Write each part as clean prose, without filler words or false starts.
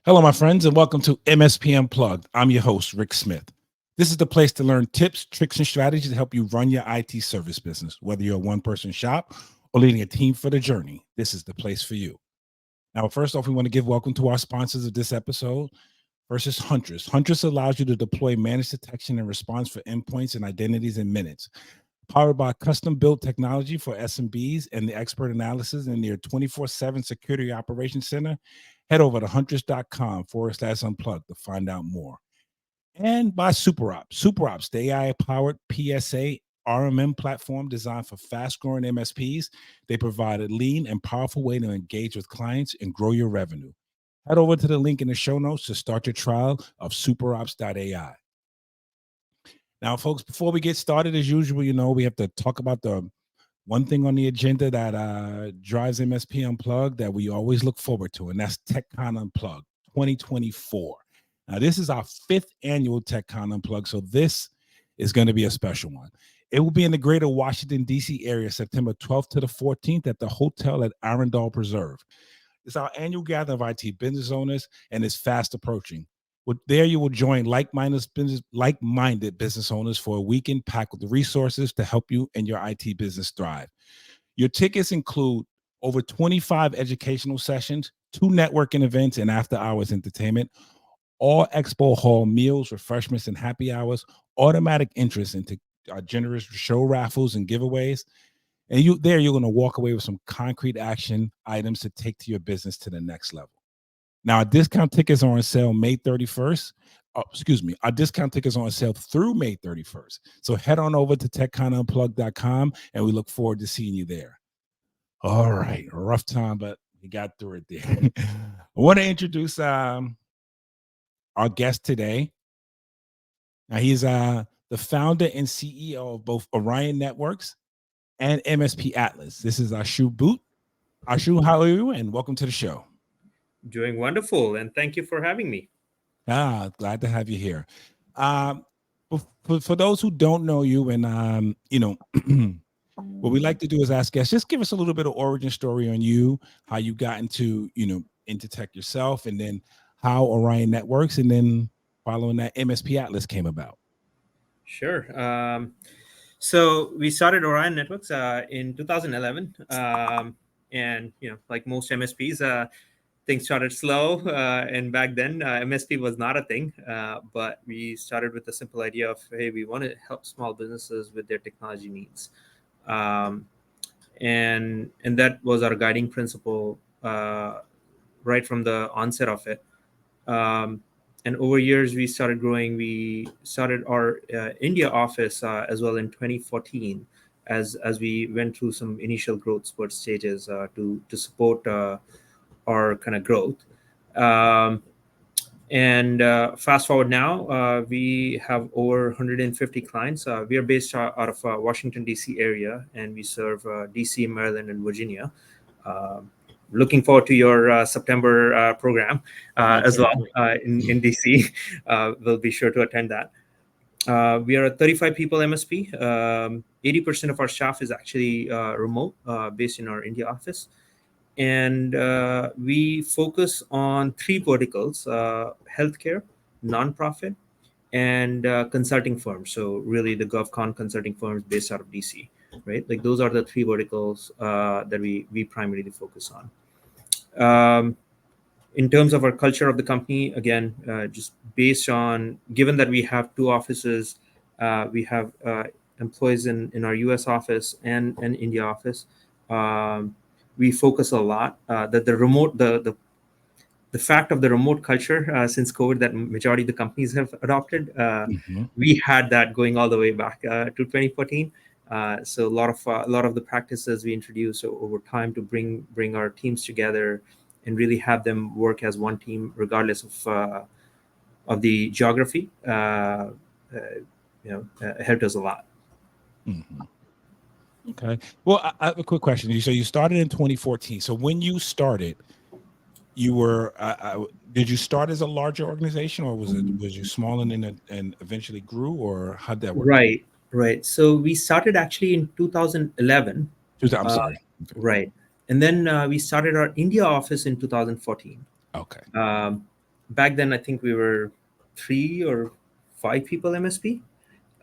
Hello, my friends, and welcome to MSP Unplugged. I'm your host, Rick Smith. This is the place to learn tips, tricks, and strategies to help you run your IT service business. Whether you're a one-person shop or leading a team for the journey, this is the place for you. Now, first off, we want to give welcome to our sponsors of this episode. First is Huntress. Huntress allows you to deploy managed detection and response for endpoints and identities in minutes. Powered by custom-built technology for SMBs and the expert analysis in their 24/7 security operations center, head over to huntress.com/unplugged to find out more. And by SuperOps. SuperOps, the AI-powered PSA RMM platform designed for fast-growing MSPs. They provide a lean and powerful way to engage with clients and grow your revenue. Head over to the link in the show notes to start your trial of superops.ai. Now, folks, before we get started, as usual, we have to talk about the one thing on the agenda that drives MSP Unplugged that we always look forward to, and that's TechCon Unplugged 2024. Now, this is our 5th annual TechCon Unplugged, so this is going to be a special one. It will be in the greater Washington, D.C. area, September 12th to the 14th at the hotel at Arundel Preserve. It's our annual gathering of IT business owners, and it's fast approaching. There you will join like-minded business owners for a weekend packed with the resources to help you and your IT business thrive. Your tickets include over 25 educational sessions, 2 networking events, and after-hours entertainment, all expo hall meals, refreshments, and happy hours, automatic interest into generous show raffles and giveaways. And you're going to walk away with some concrete action items to take to your business to the next level. Now, our discount tickets are on sale May 31st. Our discount tickets are on sale through May 31st. So head on over to techconunplugged.com, and we look forward to seeing you there. All right, a rough time, but we got through it there. I want to introduce our guest today. Now, he's the founder and CEO of both Orion Networks and MSP Atlas. This is Ashu Bhoot. Ashu, how are you? And welcome to the show. Doing wonderful, and thank you for having me. Glad to have you here. For those who don't know you, and what we like to do is ask guests, just give us a little bit of origin story on you, how you got into tech yourself, and then how Orion Networks, and then following that, MSP Atlas came about. Sure. So we started Orion Networks in 2011, and like most MSPs, things started slow, and back then MSP was not a thing, but we started with the simple idea of, hey, we want to help small businesses with their technology needs, and that was our guiding principle right from the onset of it. And over years, we started growing. We started our India office as well in 2014, as we went through some initial growth spurt stages to support our kind of growth. And fast forward now, we have over 150 clients. We are based out of Washington, D.C. area, and we serve D.C., Maryland, and Virginia. Looking forward to your September program as well in DC. We'll be sure to attend that. We are a 35 people MSP. 80% of our staff is actually remote, based in our India office. And we focus on 3 verticals: healthcare, nonprofit, and consulting firms. So really the GovCon consulting firms based out of DC, right? Like those are the 3 verticals that we primarily focus on. In terms of our culture of the company, again, just based on, given that we have 2 offices, we have employees in our US office and India office. We focus a lot that the fact of the remote culture since COVID that majority of the companies have adopted. We had that going all the way back to 2014. So a lot of the practices we introduced over time to bring our teams together and really have them work as one team, regardless of the geography, helped us a lot. Mm-hmm. Okay. Well, I have a quick question. So you started in 2014. So when you started, you were did you start as a larger organization, or was you small and eventually grew, or how'd that work? Right. So we started actually in 2011. I'm sorry. Okay. Right. And then we started our India office in 2014. Okay. back then I think we were 3 or 5 people MSP.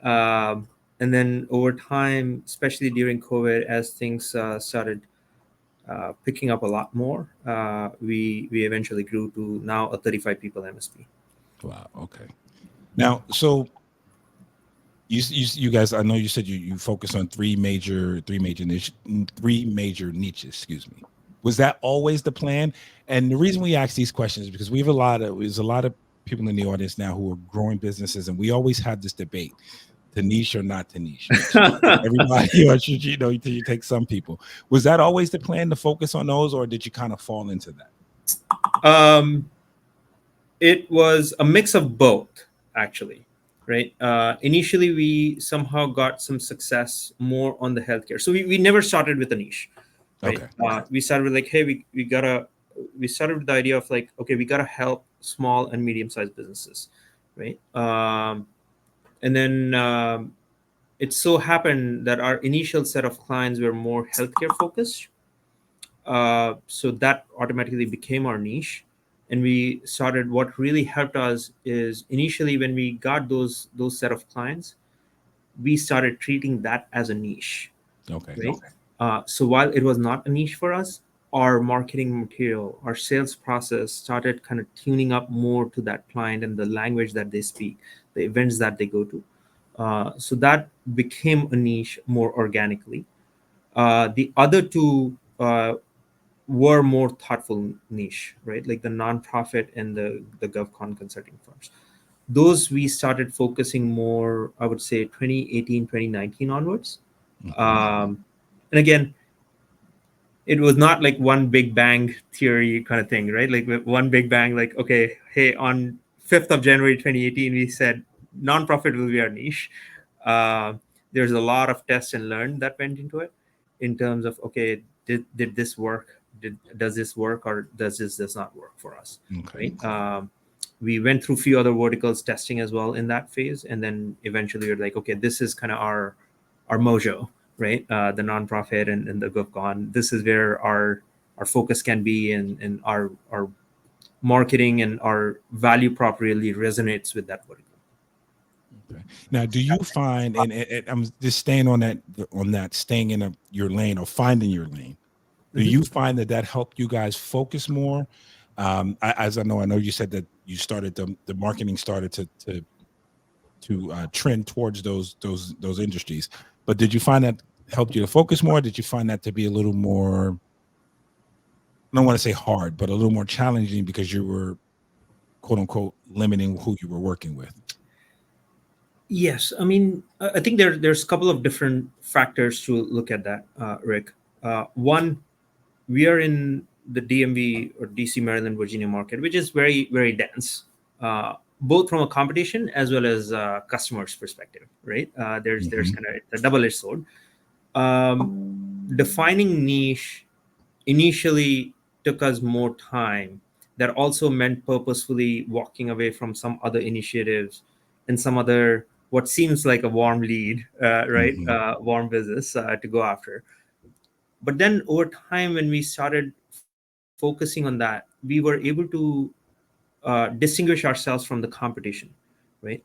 And then over time, especially during COVID, as things started picking up a lot more, we eventually grew to now a 35 people MSP. Wow. Okay. Now, so you guys, I know you said you focus on three major niches. Excuse me. Was that always the plan? And the reason we ask these questions is because we have a lot of people in the audience now who are growing businesses, and we always have this debate: to niche or not to niche. Everybody, or should you take some people? Was that always the plan to focus on those, or did you kind of fall into that? It was a mix of both, actually. Right. Initially, we somehow got some success more on the healthcare. So we never started with a niche. Right. Okay. We started with like, hey, we started with the idea of like, okay, we gotta help small and medium-sized businesses, right? And then it so happened that our initial set of clients were more healthcare focused. So that automatically became our niche. And we started, what really helped us is initially when we got those set of clients, we started treating that as a niche. Okay. Right? So while it was not a niche for us, our marketing material, our sales process started kind of tuning up more to that client and the language that they speak, the events that they go to. So that became a niche more organically. The other two were more thoughtful niche, right? Like the nonprofit and the GovCon consulting firms. Those we started focusing more, I would say 2018, 2019 onwards. And again, it was not like one big bang theory kind of thing, right? Like with one big bang, like, okay, hey, on 5th of January 2018, we said nonprofit will be our niche. Uh, there's a lot of test and learn that went into it in terms of, okay, did this work? Does this work, or does not work for us? Okay. Right? We went through a few other verticals testing as well in that phase. And then eventually we're like, okay, this is kind of our mojo, right? The nonprofit and the GovCon. This is where our focus can be, and our marketing and our value prop really resonates with that vertical. Okay. Now, do you find, and I'm just staying on that, staying in your lane or finding your lane, do you find that helped you guys focus more? As I know you said that you started the marketing started to trend towards those industries, but did you find that helped you to focus more? Did you find that to be a little more, I don't want to say hard, but a little more challenging because you were, quote unquote, limiting who you were working with? Yes, I mean, I think there's a couple of different factors to look at that, Rick. One, we are in the DMV or DC, Maryland, Virginia market, which is very, very dense, both from a competition as well as customers' perspective, right? There's kind of a double-edged sword. Defining niche initially took us more time. That also meant purposefully walking away from some other initiatives and some other what seems like a warm lead, right? Warm business to go after. But then over time, when we started focusing on that, we were able to distinguish ourselves from the competition, right?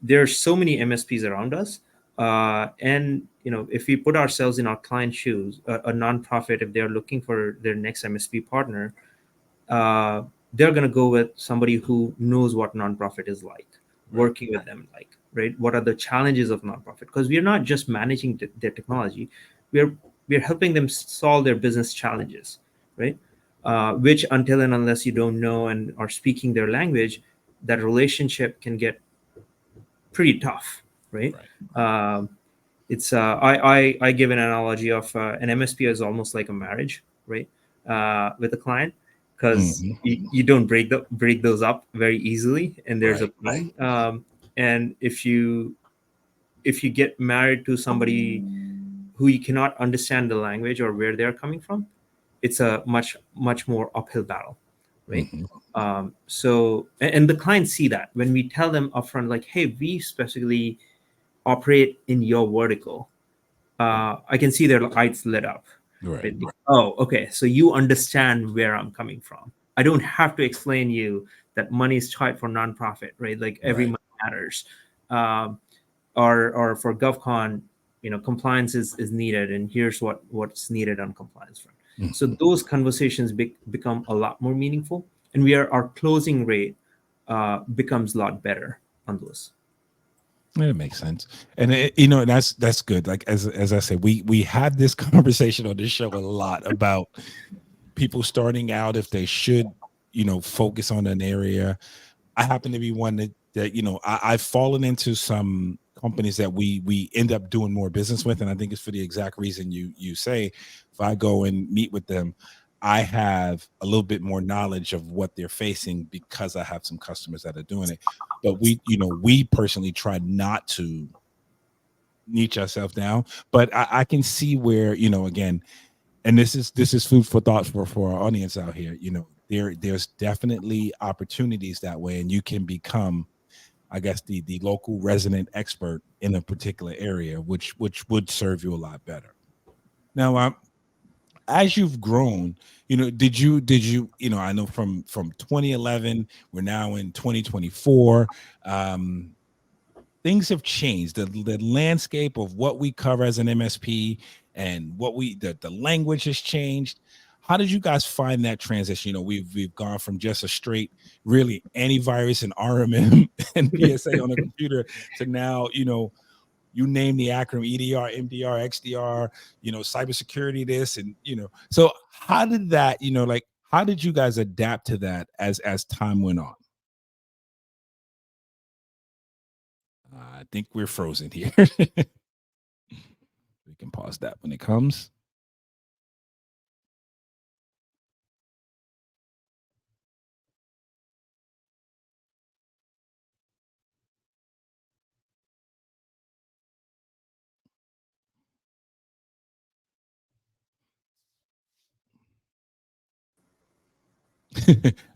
There are so many MSPs around us, and if we put ourselves in our client shoes, a nonprofit, if they're looking for their next MSP partner, they're going to go with somebody who knows what nonprofit is like, working with them like, right? What are the challenges of nonprofit? Because we are not just managing their technology, we're helping them solve their business challenges, right? Which until and unless you don't know and are speaking their language, that relationship can get pretty tough, right? It's I give an analogy of an MSP is almost like a marriage, right? With a client, because you don't break those up very easily, and there's a plan. And if you get married to somebody who you cannot understand the language or where they're coming from, it's a much more uphill battle, right? So and the clients see that when we tell them upfront, like, hey, we specifically operate in your vertical. I can see their eyes lit up. Right? Oh, okay. So you understand where I'm coming from. I don't have to explain you that money is tight for nonprofit, right? Like every month matters. Um, or for GovCon, compliance is needed, and here's what's needed on compliance front. So those conversations become a lot more meaningful, and our closing rate becomes a lot better on those. It makes sense, and that's good. Like as I said, we had this conversation on this show a lot about people starting out, if they should focus on an area. I happen to be one that I've fallen into some companies that we end up doing more business with, and I think it's for the exact reason you say. If I go and meet with them, I have a little bit more knowledge of what they're facing because I have some customers that are doing it. But we personally try not to niche ourselves down. But I can see where, again, and this is food for thought for our audience out here. There's definitely opportunities that way, and you can become, I guess, the local resident expert in a particular area, which would serve you a lot better. Now, as you've grown, did you I know from 2011, we're now in 2024. Things have changed. The landscape of what we cover as an MSP and what the language has changed. How did you guys find that transition? We've gone from just a straight, really, antivirus and RMM and PSA on a computer to now, you name the acronym: EDR, MDR, XDR, cybersecurity, this, and So how did that, how did you guys adapt to that as time went on? I think we're frozen here. We can pause that when it comes.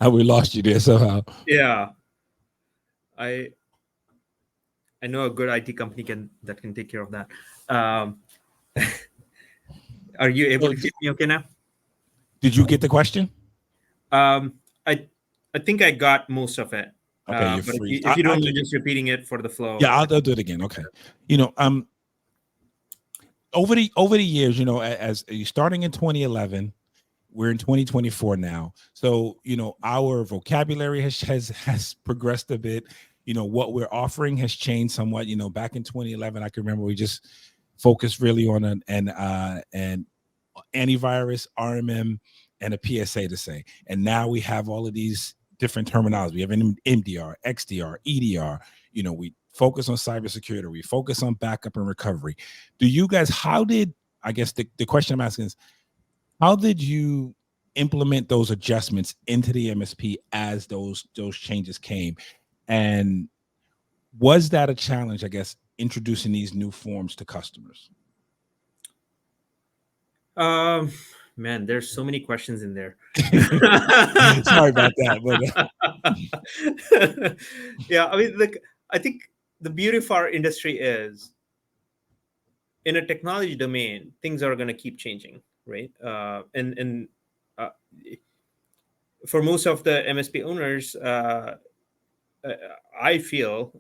We lost you there somehow. Yeah, I know a good IT company that can take care of that. Are you able to hear me okay now? Did you get the question? I think I got most of it. Okay, you're but free. if you don't mind just repeating it for the flow. Yeah, I'll do it again. Okay. Over the years, as starting in 2011, we're in 2024 now. So, our vocabulary has progressed a bit. What we're offering has changed somewhat. Back in 2011, I can remember we just focused really on an antivirus, RMM, and a PSA to say. And now we have all of these different terminology. We have an MDR, XDR, EDR. We focus on cybersecurity. We focus on backup and recovery. I guess the question I'm asking is, how did you implement those adjustments into the MSP as those changes came? And was that a challenge, I guess, introducing these new forms to customers? Man, there's so many questions in there. Sorry about that. But yeah, I mean, I think the beauty of our industry is, in a technology domain, things are going to keep changing, right? And for most of the MSP owners, I feel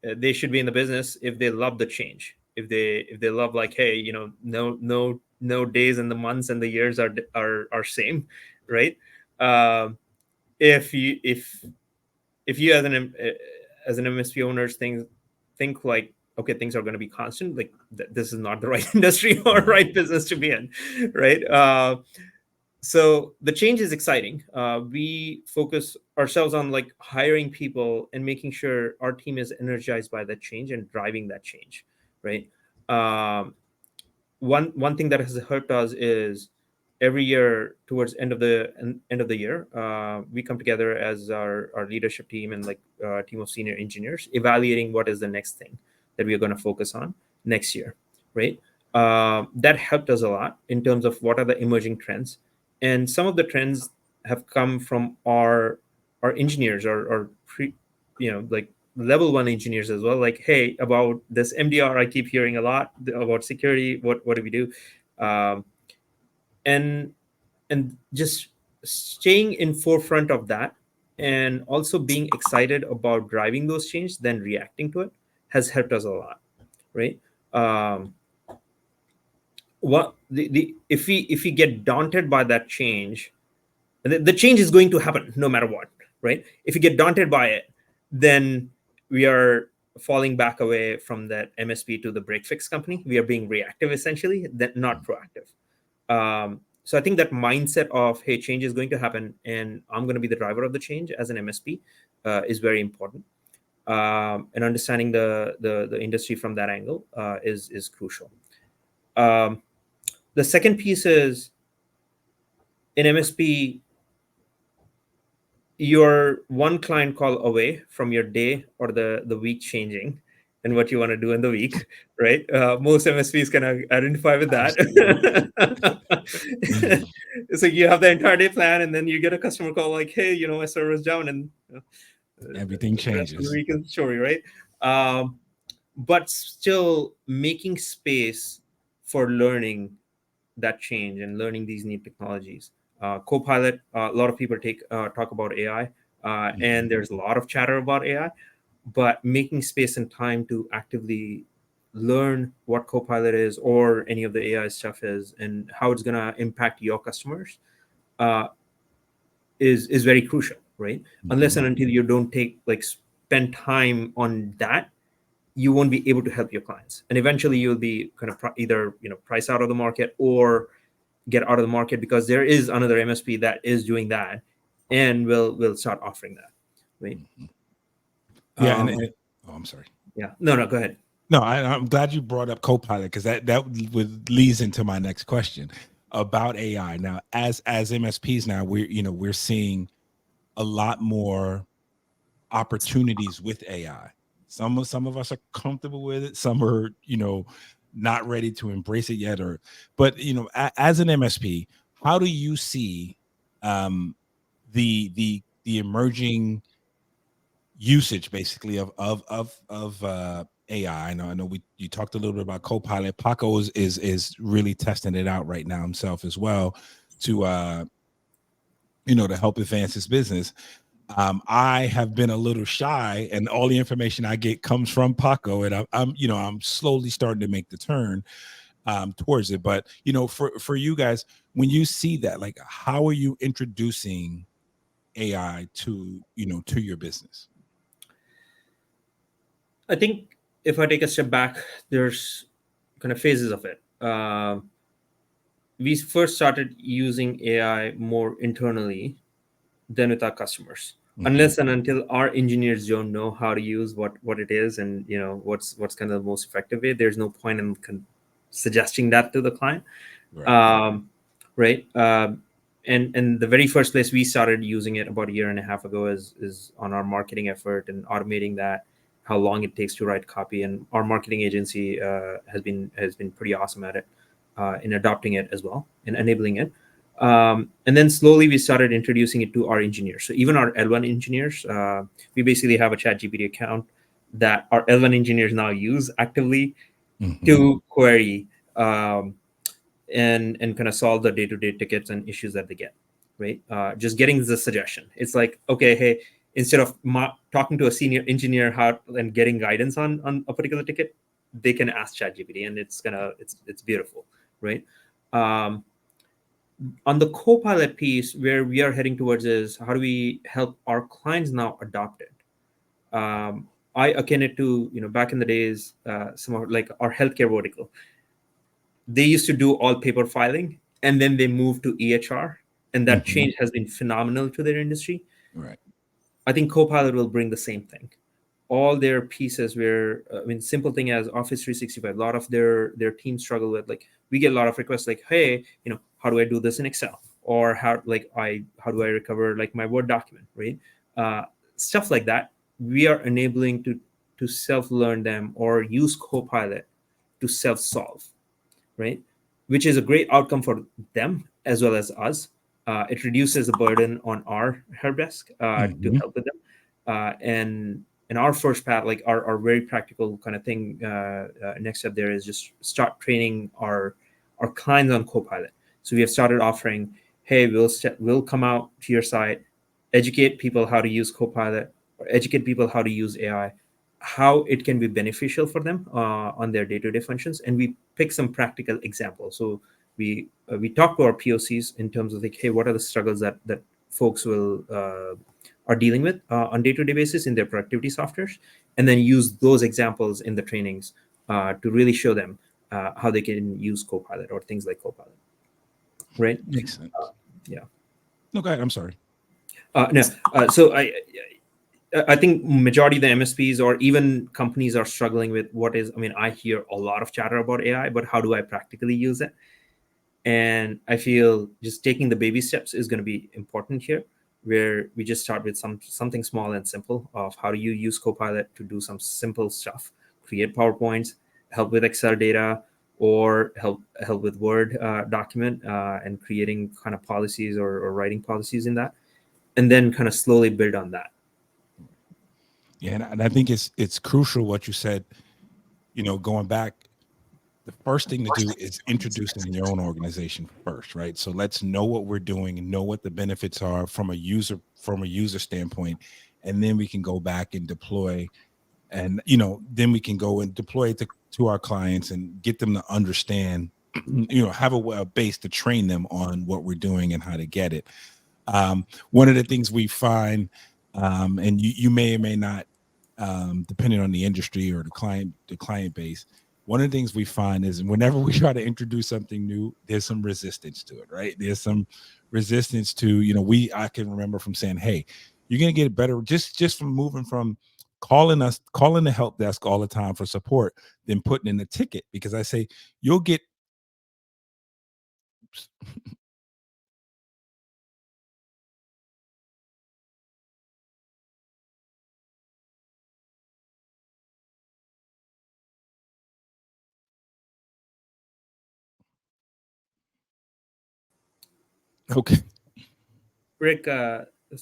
they should be in the business if they love the change. If they love, like, hey, no days and the months and the years are same, right? If you as an MSP owners think like, okay, things are going to be constant, like this is not the right industry or right business to be in, right? So the change is exciting. We focus ourselves on like hiring people and making sure our team is energized by that change and driving that change, right? One thing that has helped us is every year towards end of the year, we come together as our leadership team and like team of senior engineers, evaluating what is the next thing that we are going to focus on next year, right? That helped us a lot in terms of what are the emerging trends, and some of the trends have come from our engineers or like level one engineers as well. Like, hey, about this MDR, I keep hearing a lot about security. What do we do? And just staying in forefront of that and also being excited about driving those changes, then reacting to it has helped us a lot, right? What the if we get daunted by that change, the change is going to happen no matter what, right? If you get daunted by it, then we are falling back away from that MSP to the break fix company. We are being reactive essentially, not proactive. So I think that mindset of, hey, change is going to happen and I'm going to be the driver of the change as an MSP is very important. And understanding the industry from that angle is crucial. The second piece is, in MSP, you're one client call away from your day or the week changing and what you want to do in the week, right? Most MSPs can identify with that. So you have the entire day plan, and then you get a customer call like, hey, my server's down, and Everything the rest of the changes. week is story, right? But still making space for learning that change and learning these new technologies. Copilot, a lot of people talk about AI, and there's a lot of chatter about AI, but making space and time to actively learn what Copilot is or any of the AI stuff is and how it's going to impact your customers is very crucial, right? Unless and until you don't spend time on that, you won't be able to help your clients, and eventually you'll be kind of either price out of the market or get out of the market, because there is another MSP that is doing that and will start offering that, right? Yeah, oh, I'm sorry. Yeah, no, go ahead. No, I'm glad you brought up Copilot, because that leads into my next question about AI. Now, as MSPs now, we're seeing a lot more opportunities with AI. Some of us are comfortable with it. Some are, not ready to embrace it yet. But as an MSP, how do you see the emerging usage basically of AI? I know you talked a little bit about Copilot. Paco is really testing it out right now himself as well to to help advance his business. I have been a little shy, and all the information I get comes from Paco, and I'm slowly starting to make the turn towards it. But for you guys, when you see that, like, how are you introducing AI to your business? I think if I take a step back, there's kind of phases of it. We first started using AI more internally than with our customers. Unless and until our engineers don't know how to use what it is and what's kind of the most effective way, there's no point in suggesting that to the client. Right. And the very first place we started using it about a year and a half ago is on our marketing effort and automating that, how long it takes to write copy. And our marketing agency has been pretty awesome at it, in adopting it as well and enabling it. And then slowly we started introducing it to our engineers. So even our L1 engineers, we basically have a ChatGPT account that our L1 engineers now use actively to query and kind of solve the day-to-day tickets and issues that they get, right? Just getting the suggestion. It's like, okay, hey, instead of talking to a senior engineer and getting guidance on a particular ticket, they can ask ChatGPT, and it's beautiful, right? On the Copilot piece, where we are heading towards is, how do we help our clients now adopt it? I akin it to, back in the days, some of like our healthcare vertical. They used to do all paper filing, and then they moved to EHR, and that change has been phenomenal to their industry. Right. I think Copilot will bring the same thing. All their pieces where, simple thing as Office 365, a lot of their teams struggle with, like, we get a lot of requests like, hey, how do I do this in Excel? Or how do I recover like my Word document, right? Stuff like that. We are enabling to self-learn them or use Copilot to self-solve, right? Which is a great outcome for them as well as us. It reduces the burden on our help desk to help with them. And our first path, like our very practical kind of thing, next step there is just start training our clients on Copilot. So we have started offering, hey, we'll come out to your site educate people how to use Copilot, or educate people how to use AI, how it can be beneficial for them on their day-to-day functions, and we pick some practical examples. So we talk to our POCs in terms of like, hey, what are the struggles that folks will are dealing with on day-to-day basis in their productivity softwares, and then use those examples in the trainings to really show them how they can use Copilot or things like Copilot. Right? Makes sense. Yeah. No, go ahead. I'm sorry. No. So I think majority of the MSPs or even companies are struggling with what is, I mean, I hear a lot of chatter about AI, but how do I practically use it? And I feel just taking the baby steps is going to be important here, where we just start with something small and simple of how do you use Copilot to do some simple stuff, create PowerPoints, help with Excel data, or help with Word document and creating kind of policies or writing policies in that, and then kind of slowly build on that. Yeah, and I think it's crucial what you said. Going back, the first thing to do is introduce it in your own organization first, right? So let's know what we're doing and know what the benefits are from a user standpoint, and then we can go back and deploy, and then we can go and deploy it to our clients and get them to understand, have a base to train them on what we're doing and how to get it. One of the things we find, and you may or may not, depending on the industry or the client base, one of the things we find is whenever we try to introduce something new, there's some resistance to it, right? There's some resistance to, I can remember from saying, hey, you're going to get better just from moving from calling the help desk all the time for support than putting in a ticket, because I say you'll get okay. Rick,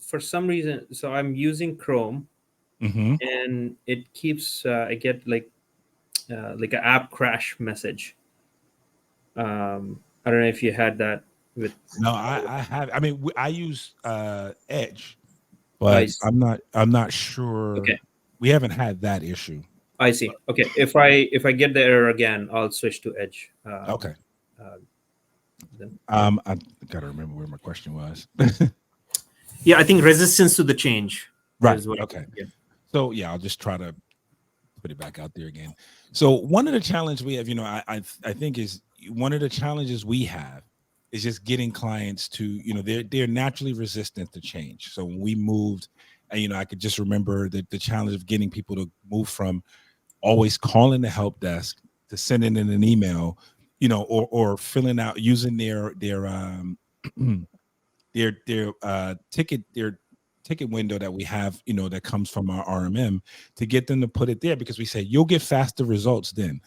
for some reason, so I'm using Chrome, Mm-hmm. and it keeps I get like an app crash message. I don't know if you had that with. No, I have. I mean, I use Edge, I but see. I'm not sure. Okay, We haven't had that issue. I see. Okay, if I get the error again, I'll switch to Edge. Okay. Then. I gotta remember where my question was. Yeah, I think resistance to the change Right. is what. Okay. Yeah. So yeah, I'll just try to put it back out there again. So one of the challenges we have, I think is one of the challenges we have is just getting clients to, they're naturally resistant to change. So when we moved, and I could just remember the challenge of getting people to move from always calling the help desk to sending in an email, or filling out using their ticket window that we have, that comes from our RMM, to get them to put it there, because we say you'll get faster results then,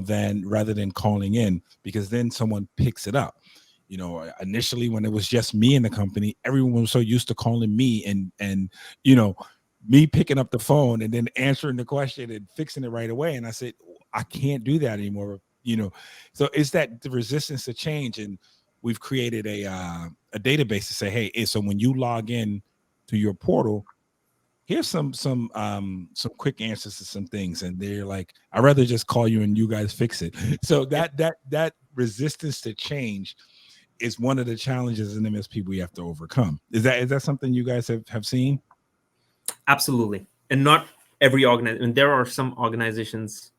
than rather than calling in, because then someone picks it up. Initially when it was just me in the company, everyone was so used to calling me and me picking up the phone and then answering the question and fixing it right away. And I said, I can't do that anymore. So it's that the resistance to change, and we've created a database to say, hey, so when you log in to your portal, here's some quick answers to some things, and they're like, I'd rather just call you and you guys fix it. So that resistance to change is one of the challenges in MSP we have to overcome. Is that something you guys have seen? Absolutely, and not every organization. There are some organizations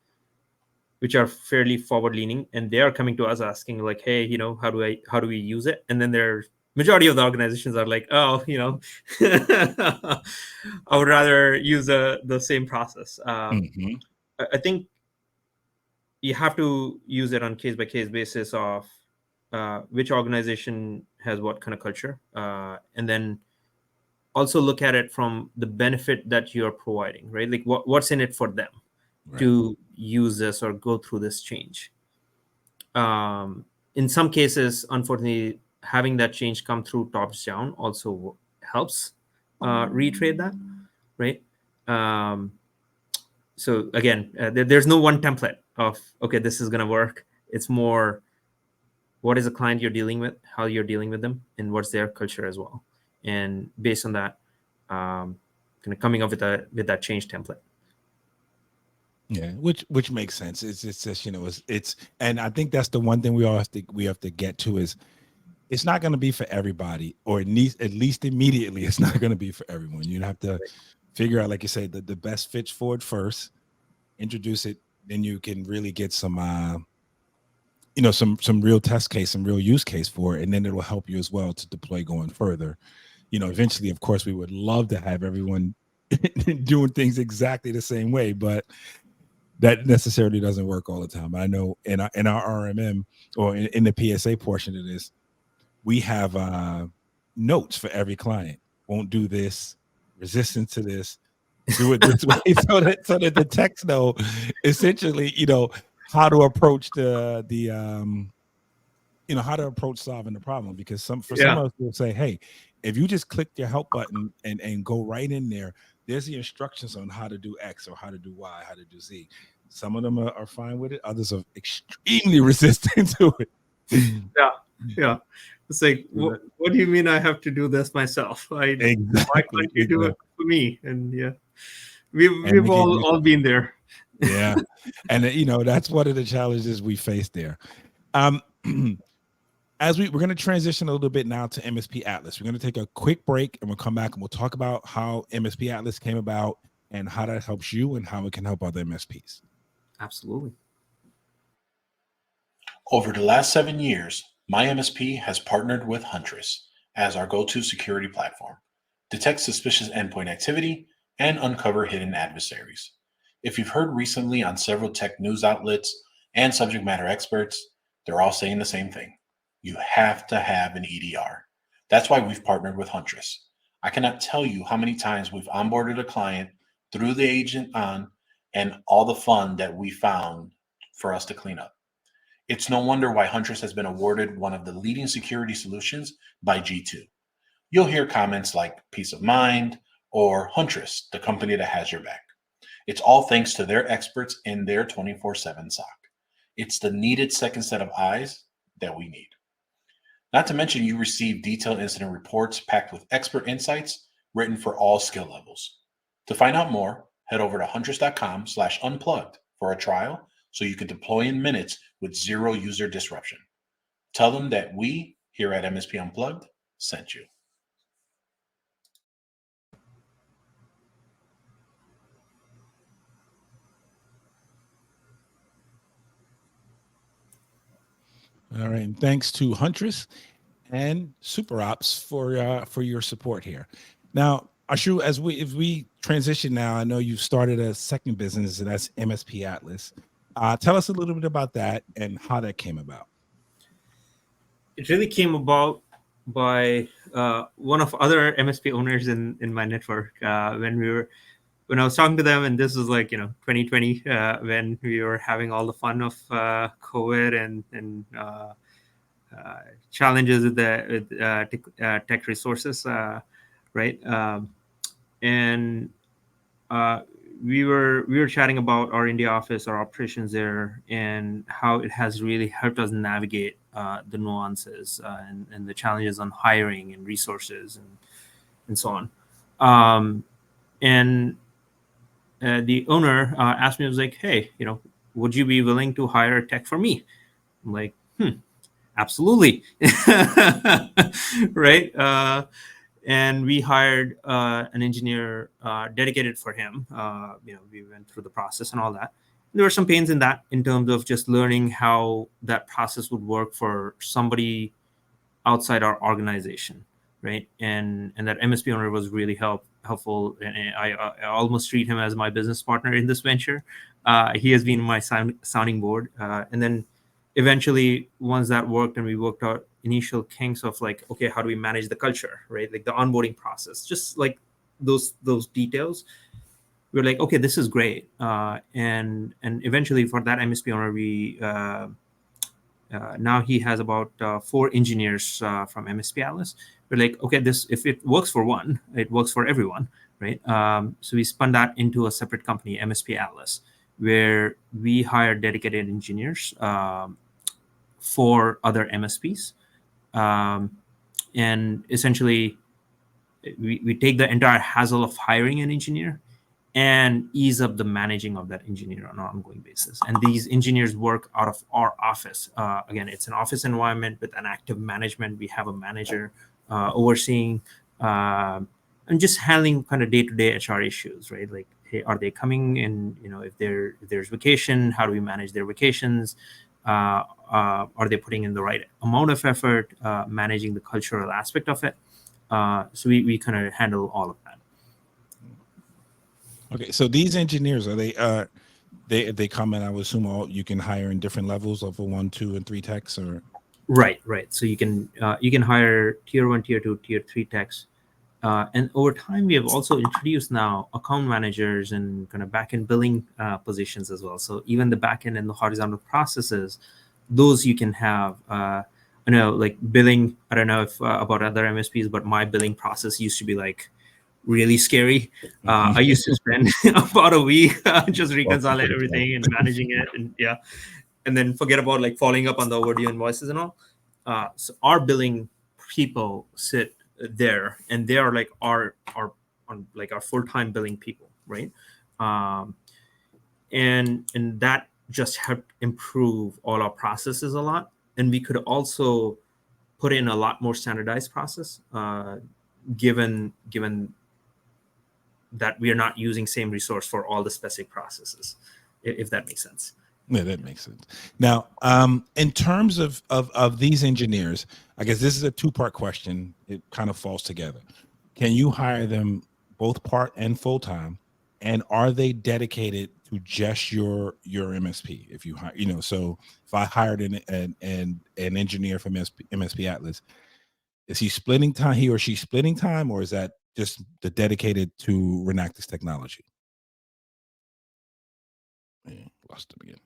which are fairly forward leaning, and they are coming to us asking like, hey, how do we use it? And then their majority of the organizations are like, oh, I would rather use the same process. Mm-hmm. I think you have to use it on case by case basis of which organization has what kind of culture, and then also look at it from the benefit that you're providing, right? Like what's in it for them, right, to use this or go through this change. In some cases, unfortunately, having that change come through tops down also helps retrade that, right? So again, there's no one template of, okay, this is going to work. It's more, what is the client you're dealing with, how you're dealing with them, and what's their culture as well. and based on that, kind of coming up with that change template. Yeah, which makes sense. It's just, it's and I think that's the one thing we have to get to is it's not going to be for everybody, or at least immediately it's not going to be for everyone. You have to figure out, like you say, the best fits for it first, introduce it, then you can really get some some real test case, some real use case for it, and then it'll help you as well to deploy going further. Eventually, of course, we would love to have everyone doing things exactly the same way, but that necessarily doesn't work all the time. I know in our RMM, or in the PSA portion of this, we have notes for every client. Won't do this, resistance to this, do it this way, so that the techs know essentially, how to approach how to approach solving the problem. Because some of us will say, hey, if you just click your help button and go right in there, there's the instructions on how to do X or how to do Y, how to do Z. Some of them are fine with it. Others are extremely resistant to it. Yeah. It's like, what do you mean I have to do this myself? Why can't you do it for me? And we've all been there. Yeah. And that's one of the challenges we face there. As we're going to transition a little bit now to MSP Atlas. We're going to take a quick break, and we'll come back and we'll talk about how MSP Atlas came about and how that helps you and how it can help other MSPs. Absolutely. Over the last 7 years, my MSP has partnered with Huntress as our go-to security platform, detect suspicious endpoint activity, and uncover hidden adversaries. If you've heard recently on several tech news outlets and subject matter experts, they're all saying the same thing. You have to have an EDR. That's why we've partnered with Huntress. I cannot tell you how many times we've onboarded a client through the agent on and all the fun that we found for us to clean up. It's no wonder why Huntress has been awarded one of the leading security solutions by G2. You'll hear comments like peace of mind or Huntress, the company that has your back. It's all thanks to their experts in their 24/7 SOC. It's the needed second set of eyes that we need. Not to mention, you receive detailed incident reports packed with expert insights written for all skill levels. To find out more, head over to huntress.com/unplugged for a trial so you can deploy in minutes with zero user disruption. Tell them that we here at MSP Unplugged sent you. All right, and thanks to Huntress and SuperOps for your support here. Now, Ashu, as we transition now, I know you've started a second business, and that's MSP Atlas. Tell us a little bit about that and how that came about. It really came about by one of other MSP owners in my network when I was talking to them, and this was like 2020 when we were having all the fun of COVID and challenges with tech resources, right? And we were chatting about our India office, our operations there, and how it has really helped us navigate the nuances and the challenges on hiring and resources and so on. And the owner asked me, I was like, hey, would you be willing to hire a tech for me? I'm like, absolutely. Right. And we hired an engineer dedicated for him. We went through the process and all that. There were some pains in that in terms of just learning how that process would work for somebody outside our organization, right? And that MSP owner was really helpful, and I almost treat him as my business partner in this venture. He has been my sounding board, and then eventually, once that worked and we worked out initial kinks of like, okay, how do we manage the culture, right? Like the onboarding process, just like those details. We're like, okay, this is great. And eventually for that MSP owner, we now he has about 4 engineers from MSP Atlas. We're like, okay, this, if it works for one, it works for everyone, right? So we spun that into a separate company, MSP Atlas, where we hire dedicated engineers for other MSPs. And essentially we take the entire hassle of hiring an engineer and ease up the managing of that engineer on an ongoing basis. And these engineers work out of our office. Again, it's an office environment with an active management. We have a manager overseeing and just handling kind of day-to-day HR issues, right? Like, hey, are they coming in? If there's vacation, how do we manage their vacations? Are they putting in the right amount of effort, managing the cultural aspect of it? So we kind of handle all of that. Okay, so these engineers, are they come in, I would assume you can hire in different levels of 1, 2, and 3 techs, or? Right. So you can hire tier 1, tier 2, tier 3 techs. And over time, we have also introduced now account managers and kind of back-end billing positions as well. So even the back-end and the horizontal processes, those you can have, like billing. I don't know if about other MSPs, but my billing process used to be like really scary. I used to spend about a week just reconciling everything and managing it, and then forget about like following up on the overdue invoices and all. So our billing people sit there, and they are like our full-time billing people, right? And that just helped improve all our processes a lot. And we could also put in a lot more standardized process, given that we are not using same resource for all the specific processes, if that makes sense. Yeah, that makes sense. Now, in terms of these engineers, I guess this is a 2-part question. It kind of falls together. Can you hire them both part and full time, and are they dedicated to just your MSP? If you hire, so if I hired an engineer from MSP Atlas, is he or she splitting time, or is that just the dedicated to Renactus technology? Yeah, lost him again.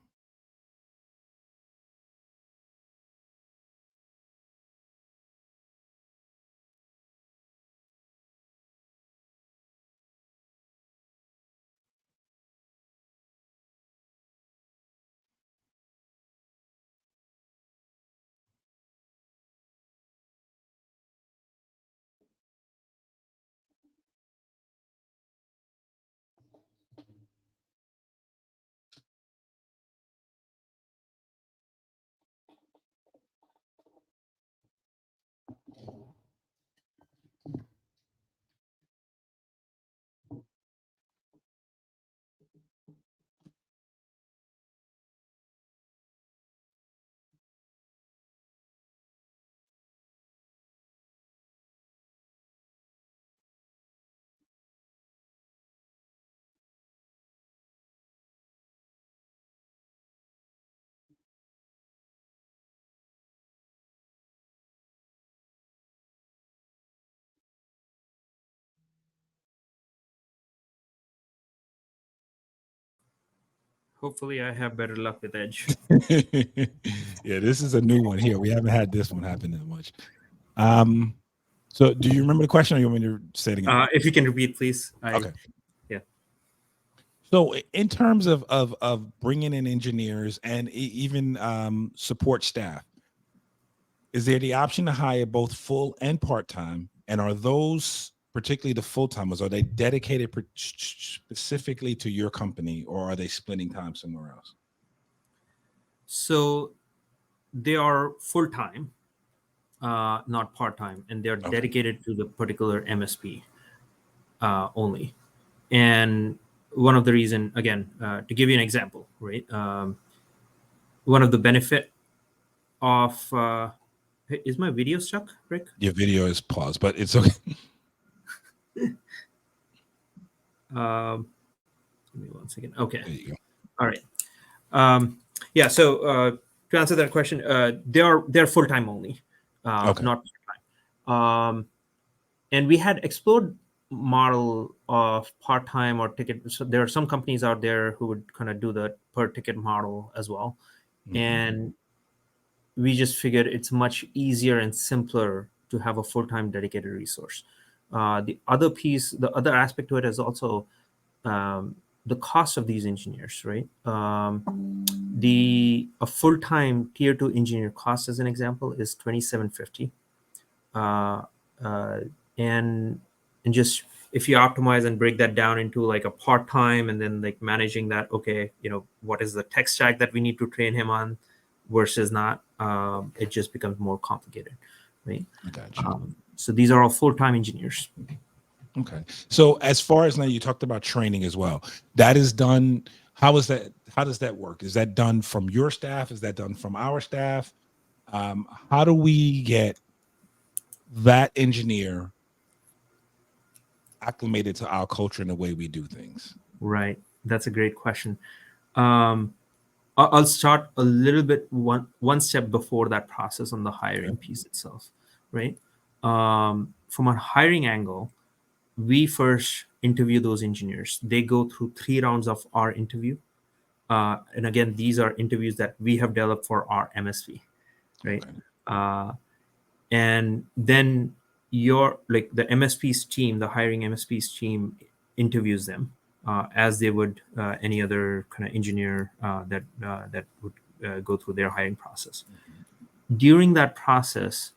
Hopefully, I have better luck with Edge. Yeah, this is a new one here. We haven't had this one happen that much. So do you remember the question, or you want me to say it again? If you can repeat, please. Okay. Yeah. So in terms of bringing in engineers and even support staff, is there the option to hire both full and part-time? And are those, particularly the full-timers, are they dedicated specifically to your company, or are they splitting time somewhere else? So they are full-time, not part-time, and they're dedicated to the particular MSP only. And one of the reason, again, to give you an example, right? One of the benefit of is my video stuck, Rick? Your video is paused, but it's okay. Give me 1 second. Okay. There you go. All right. Yeah. So to answer that question, they're full-time only, not part-time. And we had explored model of part-time or ticket. So there are some companies out there who would kind of do the per ticket model as well. Mm-hmm. And we just figured it's much easier and simpler to have a full-time dedicated resource. The other aspect to it is also the cost of these engineers, right? A full-time tier 2 engineer cost, as an example, is $2,750. And and just if you optimize and break that down into like a part-time and then like managing that, okay, what is the tech stack that we need to train him on versus not, it just becomes more complicated, right? I got you. So these are all full-time engineers. Okay. So as far as now, you talked about training as well. That is done. How does that work? Is that done from your staff? Is that done from our staff? How do we get that engineer acclimated to our culture and the way we do things? Right. That's a great question. I'll start a little bit one step before that process on the hiring piece itself, right? From a hiring angle, we first interview those engineers. They go through 3 rounds of our interview. And again, these are interviews that we have developed for our MSP, right? Okay. And then the MSP's team, the hiring MSP's team interviews them as they would any other kind of engineer that would go through their hiring process. During that process,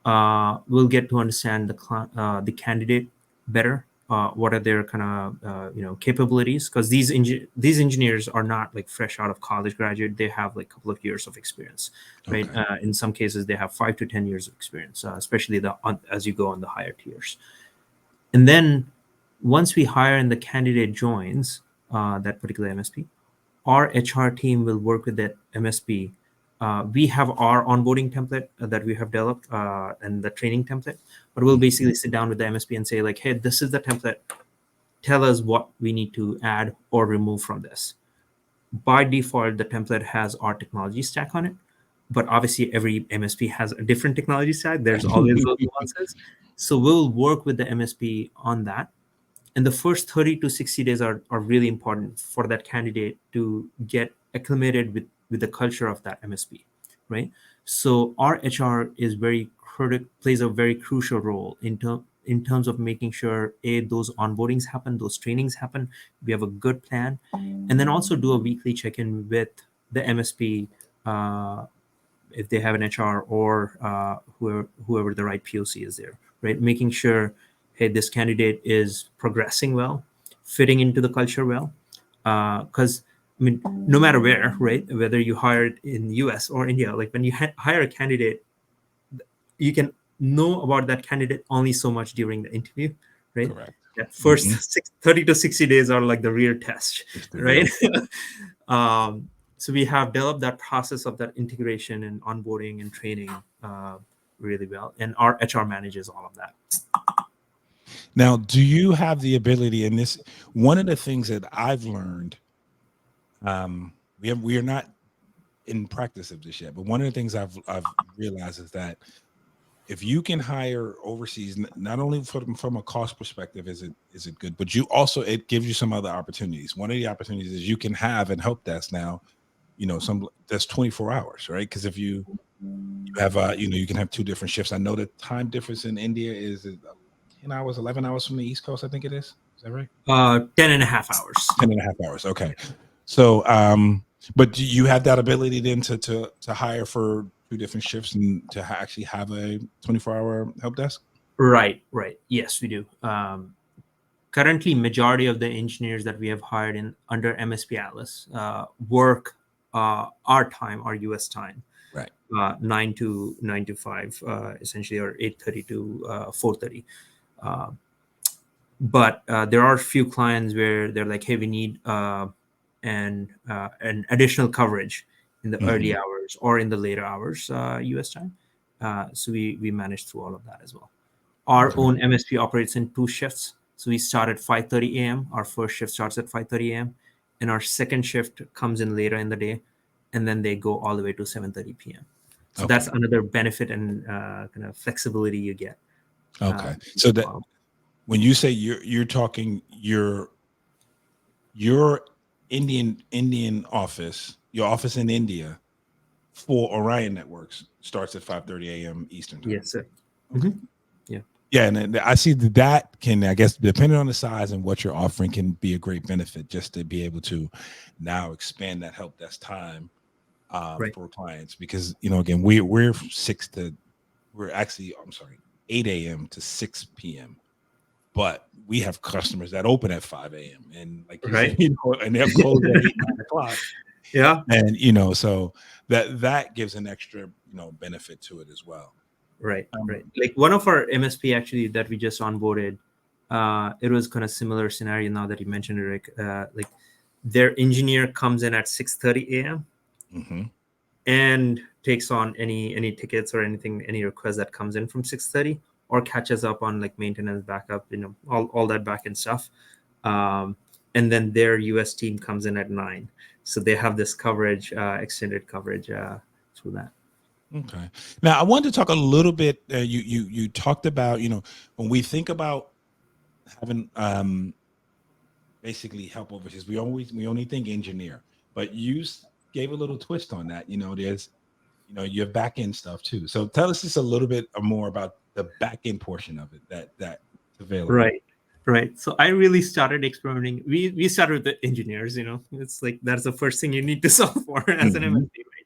we'll get to understand the candidate better. What are their kind of capabilities? Because these engineers are not like fresh out of college graduate. They have like a couple of years of experience, right? Okay. In some cases, they have 5 to 10 years of experience, especially as you go on the higher tiers. And then once we hire and the candidate joins that particular MSP, our HR team will work with that MSP. We have our onboarding template that we have developed and the training template, but we'll basically sit down with the MSP and say like, hey, this is the template. Tell us what we need to add or remove from this. By default, the template has our technology stack on it, but obviously every MSP has a different technology stack. There's always those nuances. So we'll work with the MSP on that. And the first 30 to 60 days are really important for that candidate to get acclimated with the culture of that MSP, right? So our HR is plays a very crucial role in terms of making sure those onboardings happen, those trainings happen. We have a good plan, and then also do a weekly check-in with the MSP if they have an HR or whoever the right POC is there, right? Making sure, hey, this candidate is progressing well, fitting into the culture well, because I mean, no matter where, right, whether you hire it in the US or India, like when you hire a candidate, you can know about that candidate only so much during the interview, right? Correct. That first 30 to 60 days are like the real test, right? So we have developed that process of that integration and onboarding and training really well, and our HR manages all of that. Now, do you have the ability in this? One of the things that I've learned, we are not in practice of this yet, but one of the things I've realized is that if you can hire overseas, not only from a cost perspective is it good, but it gives you some other opportunities. One of the opportunities is you can have and help desk now, that's 24 hours, right? Because if you have you can have 2 different shifts. I know the time difference in India is 10 hours, 11 hours from the East Coast, I think it is. Is that right? 10 and a half hours. 10 and a half hours. Okay. So, but do you have that ability then to hire for 2 different shifts and to actually have a 24-hour help desk? Right. Yes, we do. Currently, majority of the engineers that we have hired under MSP Atlas work our time, our US time, right? 9 to 5, essentially, or 8:30 to 4:30. But there are a few clients where they're like, hey, we need an additional coverage in the early hours or in the later hours US time. So we manage through all of that as well. Our own MSP operates in 2 shifts. So we start at 5:30 a.m. Our first shift starts at 5:30 a.m. and our second shift comes in later in the day, and then they go all the way to 7:30 p.m. So that's another benefit and kind of flexibility you get. Okay. So that when you say you're talking your Indian office, your office in India for Orion Networks starts at 5:30 a.m. Eastern time. Yes, sir. Okay. Yeah, and I see that can, I guess, depending on the size and what you're offering, can be a great benefit just to be able to now expand that help desk time for clients, because again we're 8 a.m. to 6 p.m. but we have customers that open at 5 a.m. and like you Right. said, and they're closed at 8, 9 o'clock. Yeah. And so that gives an extra benefit to it as well. Right. Like one of our MSP actually that we just onboarded, it was kind of similar scenario now that you mentioned it, Rick. Like their engineer comes in at 6:30 a.m. Mm-hmm. and takes on any tickets or anything, any request that comes in from 6:30, or catches up on like maintenance, backup, all that back end stuff. And then their US team comes in at 9. So they have this coverage, extended coverage through that. Okay. Now I wanted to talk a little bit. You talked about when we think about having basically help overseas, we only think engineer, but you gave a little twist on that. There's your back end stuff too. So tell us just a little bit more about the back end portion of it that's available. Right. So I really started experimenting. We started with the engineers. It's like that's the first thing you need to solve for as an MSP, right?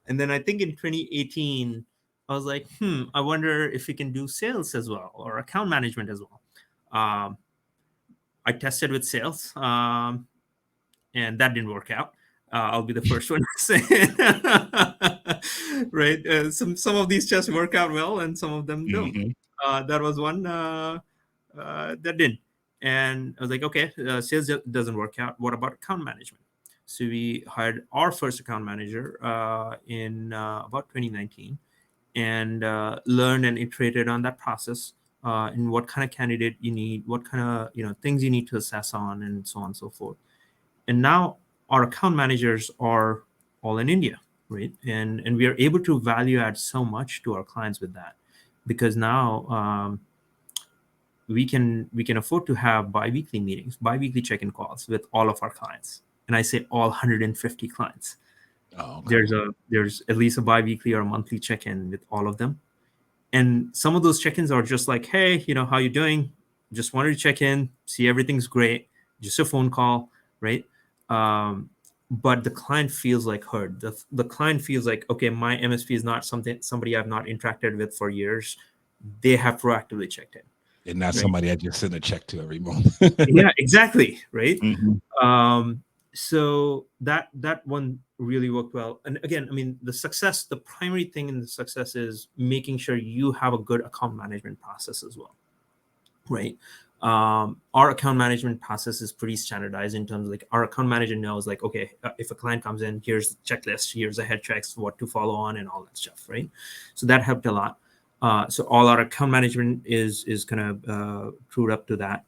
And then I think in 2018, I was like, I wonder if we can do sales as well or account management as well. I tested with sales, and that didn't work out. I'll be the first one to say it. Right. Some of these tests work out well, and some of them don't. Mm-hmm. That was one that didn't. And I was like, okay, sales doesn't work out. What about account management? So we hired our first account manager in about 2019 and learned and iterated on that process in what kind of candidate you need, what kind of things you need to assess on, and so on and so forth. And now our account managers are all in India, right? And we are able to value add so much to our clients with that, because now we can afford to have bi-weekly meetings, bi-weekly check-in calls with all of our clients. And I say all 150 clients. Oh, okay. There's at least a bi-weekly or a monthly check-in with all of them. And some of those check-ins are just like, hey, how you doing? Just wanted to check in, see everything's great. Just a phone call, right? But the client feels like heard. The client feels like, okay, my MSP is not somebody I've not interacted with for years. They have proactively checked in. And not somebody I just send a check to every month. Yeah, exactly. Right. Mm-hmm. So that one really worked well. And again, I mean, the primary thing in the success is making sure you have a good account management process as well. Right. Our account management process is pretty standardized in terms of like our account manager knows like, okay, if a client comes in, here's the checklist, here's the head checks, what to follow on and all that stuff. Right. So that helped a lot. So all our account management is kind of trued up to that.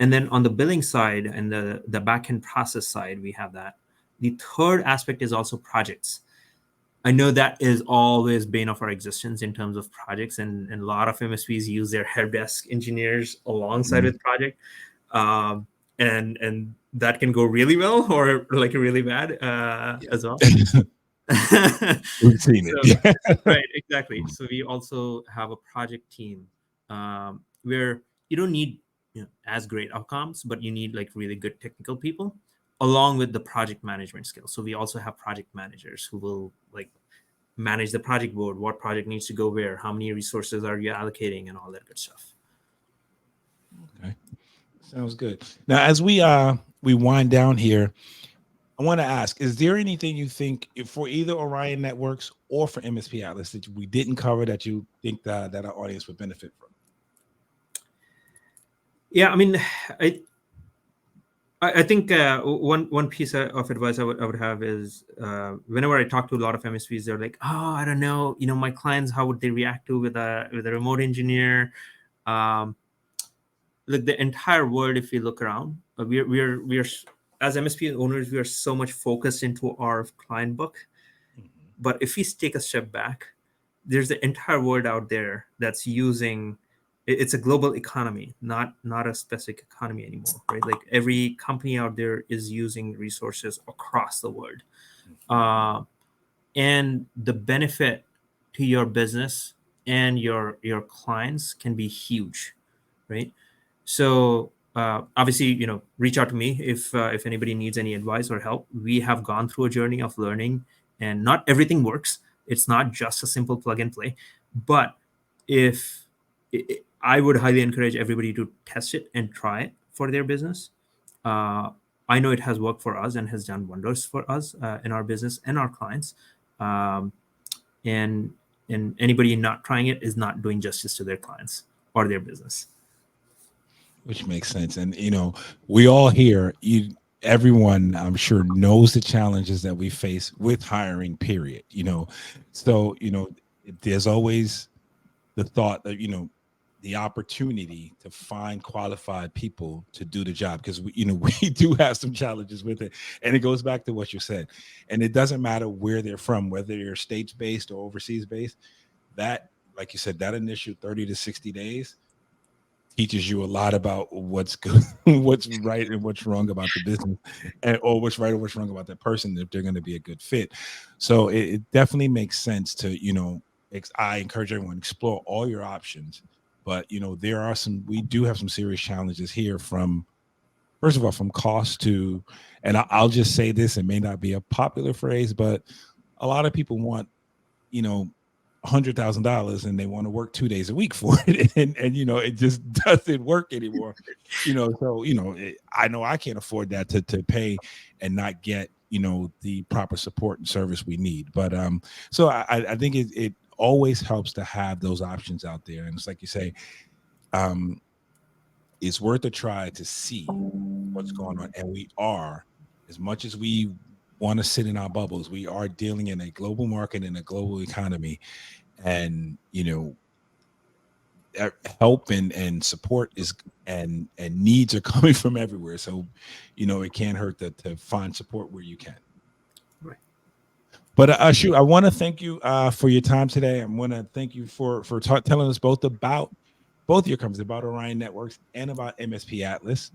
And then on the billing side and the backend process side, we have that. The third aspect is also projects. I know that is always bane of our existence in terms of projects, and a lot of MSPs use their help desk engineers alongside with project, and that can go really well or like really bad as well. We've seen it. Right, exactly. So we also have a project team where you don't need as great outcomes, but you need like really good technical people along with the project management skills. So we also have project managers who will like manage the project board, what project needs to go where, how many resources are you allocating, and all that good stuff. Okay, sounds good. Now, as we wind down here, I want to ask: is there anything you think for either Orion Networks or for MSP Atlas that we didn't cover that you think that our audience would benefit from? Yeah, I mean, I think one piece of advice I would have is whenever I talk to a lot of MSPs, they're like, oh, I don't know, my clients, how would they react to with a remote engineer? Like the entire world, if we look around, we're as MSP owners, we are so much focused into our client book. But if we take a step back, there's the entire world out there that's using. It's a global economy, not a specific economy anymore, right? Like every company out there is using resources across the world, and the benefit to your business and your clients can be huge, right? So obviously, reach out to me if anybody needs any advice or help. We have gone through a journey of learning, and not everything works. It's not just a simple plug and play, but if I would highly encourage everybody to test it and try it for their business. I know it has worked for us and has done wonders for us in our business and our clients. And anybody not trying it is not doing justice to their clients or their business. Which makes sense. And, we all here, everyone, I'm sure, knows the challenges that we face with hiring, period. So, there's always the thought that, the opportunity to find qualified people to do the job, because we do have some challenges with it. And it goes back to what you said. And it doesn't matter where they're from, whether you're states based or overseas based, that, like you said, that initial 30 to 60 days teaches you a lot about what's good, what's right and what's wrong about the business, or what's right or what's wrong about that person, if they're going to be a good fit. So it definitely makes sense to, I encourage everyone to explore all your options. But, we do have some serious challenges here from, first of all, from cost to, and I'll just say this, it may not be a popular phrase, but a lot of people want, $100,000 and they want to work 2 days a week for it. And it just doesn't work anymore. So, I know I can't afford that to pay and not get, the proper support and service we need. But so I think it always helps to have those options out there. And it's like you say, it's worth a try to see what's going on. And we are, as much as we want to sit in our bubbles, we are dealing in a global market and a global economy, and help and support is and needs are coming from everywhere. So it can't hurt to find support where you can. Right. But Ashu, I want to thank you for your time today. I want to thank you for telling us both about both your companies, about Orion Networks and about MSP Atlas.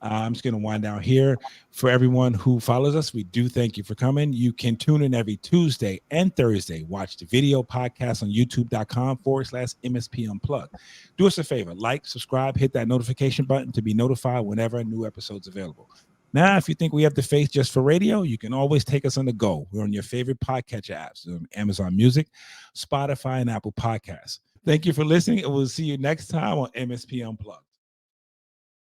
I'm just going to wind down here. For everyone who follows us, we do thank you for coming. You can tune in every Tuesday and Thursday. Watch the video podcast on youtube.com/MSP Unplugged. Do us a favor, like, subscribe, hit that notification button to be notified whenever a new episode's available. Now, if you think we have the face just for radio, you can always take us on the go. We're on your favorite podcatcher apps, Amazon Music, Spotify, and Apple Podcasts. Thank you for listening, and we'll see you next time on MSP Unplugged.